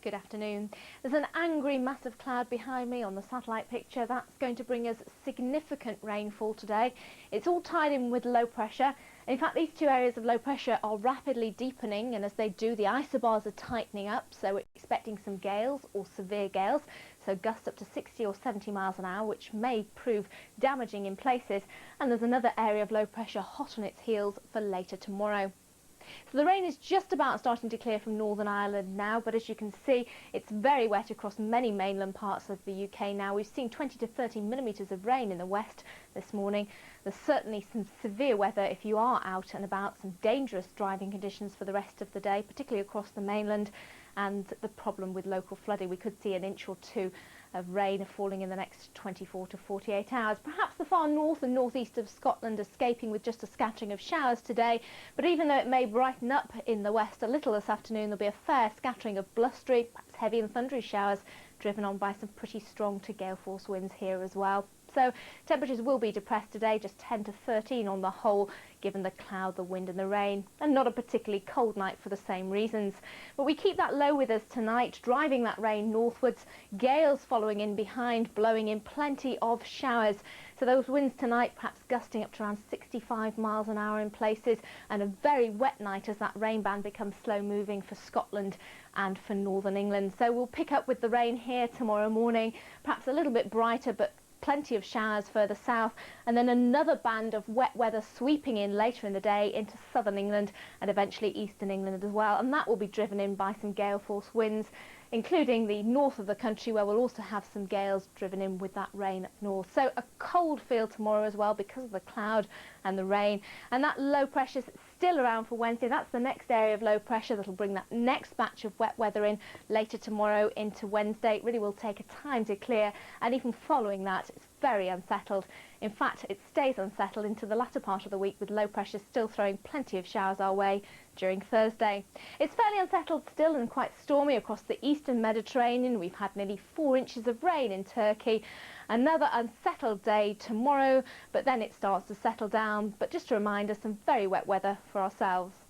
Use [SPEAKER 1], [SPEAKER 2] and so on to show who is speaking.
[SPEAKER 1] Good afternoon. There's an angry mass of cloud behind me on the satellite picture. That's going to bring us significant rainfall today. It's all tied in with low pressure. In fact, these two areas of low pressure are rapidly deepening, and as they do, the isobars are tightening up, so we're expecting some gales or severe gales, so gusts up to 60 or 70 miles an hour, which may prove damaging in places. And there's another area of low pressure hot on its heels for later tomorrow. So the rain is just about starting to clear from Northern Ireland now, but as you can see, it's very wet across many mainland parts of the UK now. We've seen 20 to 30 millimetres of rain in the west this morning. There's certainly some severe weather if you are out and about, some dangerous driving conditions for the rest of the day, particularly across the mainland, and the problem with local flooding. We could see an inch or two of rain falling in the next 24 to 48 hours. Perhaps the far north and northeast of Scotland escaping with just a scattering of showers today, but even though it may brighten up in the west a little this afternoon, there'll be a fair scattering of blustery, perhaps heavy and thundery showers driven on by some pretty strong to gale force winds here as well. So temperatures will be depressed today, just 10 to 13 on the whole, given the cloud, the wind and the rain, and not a particularly cold night for the same reasons. But we keep that low with us tonight, driving that rain northwards, gales following in behind, blowing in plenty of showers. So those winds tonight perhaps gusting up to around 65 miles an hour in places, and a very wet night as that rain band becomes slow moving for Scotland and for northern England. So we'll pick up with the rain here tomorrow morning, perhaps a little bit brighter, but plenty of showers further south, and then another band of wet weather sweeping in later in the day into southern England and eventually eastern England as well, and that will be driven in by some gale force winds, including the north of the country, where we'll also have some gales driven in with that rain up north. So a cold feel tomorrow as well because of the cloud and the rain, and that low pressure is still around for Wednesday. That's the next area of low pressure that'll bring that next batch of wet weather in later tomorrow into Wednesday. It really will take a time to clear, and even following that, it's very unsettled. In fact, it stays unsettled into the latter part of the week, with low pressure still throwing plenty of showers our way during Thursday. It's fairly unsettled still and quite stormy across the eastern Mediterranean. We've had nearly 4 inches of rain in Turkey. Another unsettled day tomorrow, but then it starts to settle down. But just a reminder, some very wet weather for ourselves.